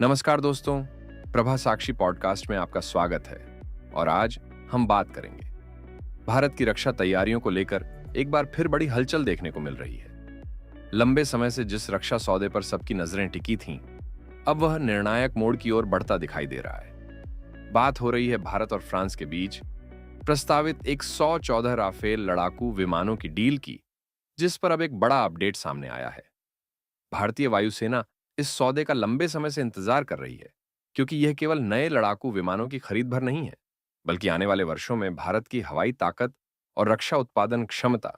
नमस्कार दोस्तों, प्रभा साक्षी पॉडकास्ट में आपका स्वागत है। और आज हम बात करेंगे भारत की रक्षा तैयारियों को लेकर एक बार फिर बड़ी हलचल देखने को मिल रही है। लंबे समय से जिस रक्षा सौदे पर सबकी नजरें टिकी थीं, अब वह निर्णायक मोड़ की ओर बढ़ता दिखाई दे रहा है। बात हो रही है भारत और फ्रांस के बीच प्रस्तावित 114 राफेल लड़ाकू विमानों की डील की, जिस पर अब एक बड़ा अपडेट सामने आया है। भारतीय वायुसेना इस सौदे का लंबे समय से इंतजार कर रही है, क्योंकि यह केवल नए लड़ाकू विमानों की खरीद भर नहीं है, बल्कि आने वाले वर्षों में भारत की हवाई ताकत और रक्षा उत्पादन क्षमता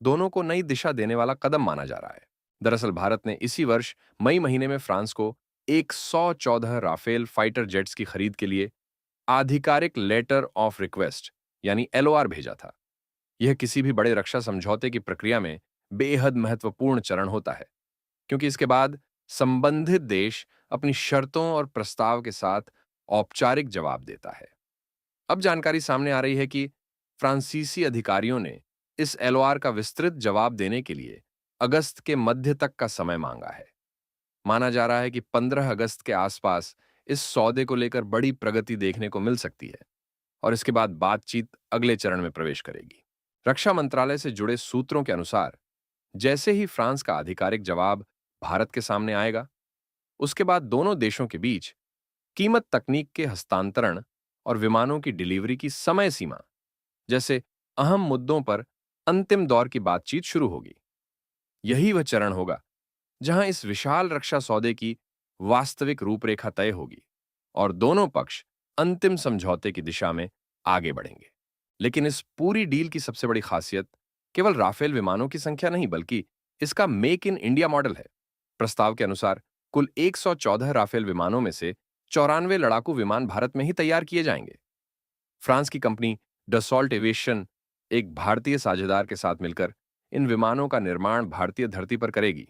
दोनों को नई दिशा देने वाला कदम माना जा रहा है। दरअसल भारत ने इसी वर्ष मई महीने में फ्रांस को 114 राफेल फाइटर जेट्स की खरीद के लिए आधिकारिक लेटर ऑफ रिक्वेस्ट यानी एलओआर भेजा था। यह किसी भी बड़े रक्षा समझौते की प्रक्रिया में बेहद महत्वपूर्ण चरण होता है, क्योंकि इसके बाद संबंधित देश अपनी शर्तों और प्रस्ताव के साथ औपचारिक जवाब देता है। अब जानकारी सामने आ रही है कि फ्रांसीसी अधिकारियों ने इस एलओआर का विस्तृत जवाब देने के लिए अगस्त के मध्य तक का समय मांगा है। माना जा रहा है कि 15 अगस्त के आसपास इस सौदे को लेकर बड़ी प्रगति देखने को मिल सकती है और इसके बाद बातचीत अगले चरण में प्रवेश करेगी। रक्षा मंत्रालय से जुड़े सूत्रों के अनुसार जैसे ही फ्रांस का आधिकारिक जवाब भारत के सामने आएगा, उसके बाद दोनों देशों के बीच कीमत, तकनीक के हस्तांतरण और विमानों की डिलीवरी की समय सीमा जैसे अहम मुद्दों पर अंतिम दौर की बातचीत शुरू होगी। यही वह चरण होगा जहां इस विशाल रक्षा सौदे की वास्तविक रूपरेखा तय होगी और दोनों पक्ष अंतिम समझौते की दिशा में आगे बढ़ेंगे। लेकिन इस पूरी डील की सबसे बड़ी खासियत केवल राफेल विमानों की संख्या नहीं, बल्कि इसका मेक इन इंडिया मॉडल है। प्रस्ताव के अनुसार कुल 114 राफेल विमानों में से 94 लड़ाकू विमान भारत में ही तैयार किए जाएंगे। फ्रांस की कंपनी डसॉल्ट एविएशन एक भारतीय साझेदार के साथ मिलकर इन विमानों का निर्माण भारतीय धरती पर करेगी।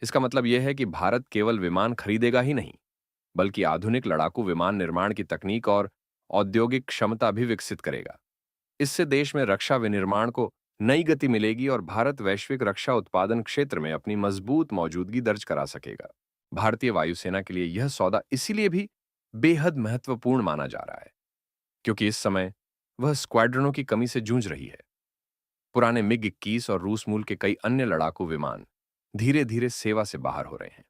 इसका मतलब यह है कि भारत केवल विमान खरीदेगा ही नहीं, बल्कि आधुनिक लड़ाकू विमान निर्माण की तकनीक और औद्योगिक क्षमता भी विकसित करेगा। इससे देश में रक्षा विनिर्माण को नई गति मिलेगी और भारत वैश्विक रक्षा उत्पादन क्षेत्र में अपनी मजबूत मौजूदगी दर्ज करा सकेगा। भारतीय वायुसेना के लिए यह सौदा इसीलिए भी बेहद महत्वपूर्ण माना जा रहा है, क्योंकि इस समय वह स्क्वाड्रनों की कमी से जूझ रही है। पुराने मिग-21 और रूस मूल के कई अन्य लड़ाकू विमान धीरे धीरे सेवा से बाहर हो रहे हैं।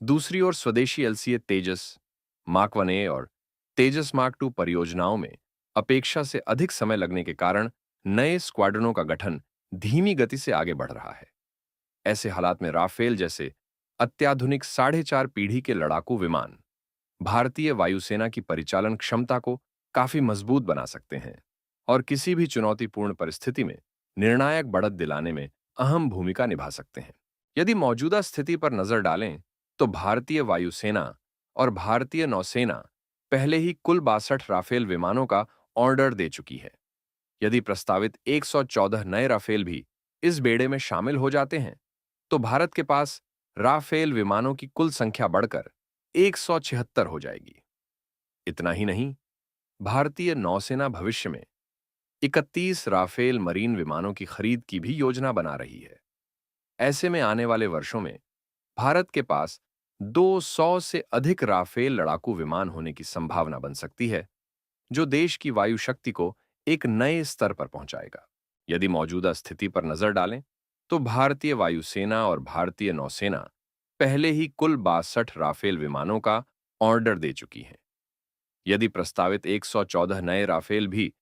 दूसरी ओर स्वदेशी एलसीए तेजस, मार्क 1A और तेजस मार्क 2 परियोजनाओं में अपेक्षा से अधिक समय लगने के कारण नए स्क्वाड्रनों का गठन धीमी गति से आगे बढ़ रहा है। ऐसे हालात में राफेल जैसे अत्याधुनिक 4.5 पीढ़ी के लड़ाकू विमान भारतीय वायुसेना की परिचालन क्षमता को काफी मजबूत बना सकते हैं और किसी भी चुनौतीपूर्ण परिस्थिति में निर्णायक बढ़त दिलाने में अहम भूमिका निभा सकते हैं। यदि मौजूदा स्थिति पर नजर डालें तो भारतीय वायुसेना और भारतीय नौसेना पहले ही कुल 62 राफेल विमानों का ऑर्डर दे चुकी है। यदि प्रस्तावित 114 नए राफेल भी इस बेड़े में शामिल हो जाते हैं, तो भारत के पास राफेल विमानों की कुल संख्या बढ़कर 176 हो जाएगी। इतना ही नहीं, भारतीय नौसेना भविष्य में 31 राफेल मरीन विमानों की खरीद की भी योजना बना रही है। ऐसे में आने वाले वर्षों में भारत के पास 200 से अधिक राफेल लड़ाकू विमान होने की संभावना बन सकती है, जो देश की वायु शक्ति को एक नए स्तर पर पहुंचाएगा। यदि मौजूदा स्थिति पर नजर डालें तो भारतीय वायुसेना और भारतीय नौसेना पहले ही कुल 62 राफेल विमानों का ऑर्डर दे चुकी हैं। यदि प्रस्तावित 114 नए राफेल भी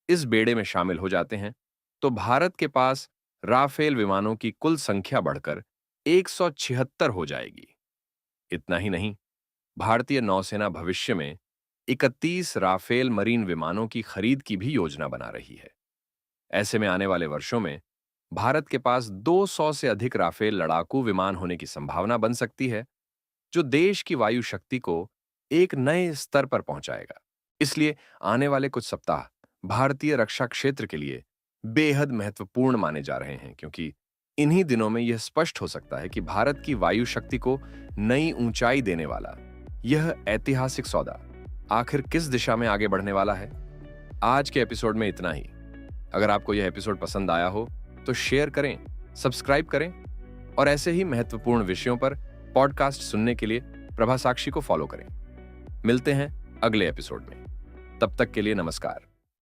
इस बेड़े में शामिल हो जाते हैं, तो भारत के पास राफेल विमानों की कुल संख्या बढ़कर 176 हो जाएगी। इतना ही नहीं, भारतीय नौसेना भविष्य में 31 राफेल मरीन विमानों की खरीद की भी योजना बना रही है। ऐसे में आने वाले वर्षों में भारत के पास 200 से अधिक राफेल लड़ाकू विमान होने की संभावना बन सकती है, जो देश की वायु शक्ति को एक नए स्तर पर पहुंचाएगा। इसलिए आने वाले कुछ सप्ताह भारतीय रक्षा क्षेत्र के लिए बेहद महत्वपूर्ण माने जा रहे हैं, क्योंकि इन्हीं दिनों में यह स्पष्ट हो सकता है कि भारत की वायु शक्ति को नई ऊंचाई देने वाला यह ऐतिहासिक सौदा आखिर किस दिशा में आगे बढ़ने वाला है। आज के एपिसोड में इतना ही। अगर आपको यह एपिसोड पसंद आया हो तो शेयर करें, सब्सक्राइब करें और ऐसे ही महत्वपूर्ण विषयों पर पॉडकास्ट सुनने के लिए प्रभा साक्षी को फॉलो करें। मिलते हैं अगले एपिसोड में। तब तक के लिए नमस्कार।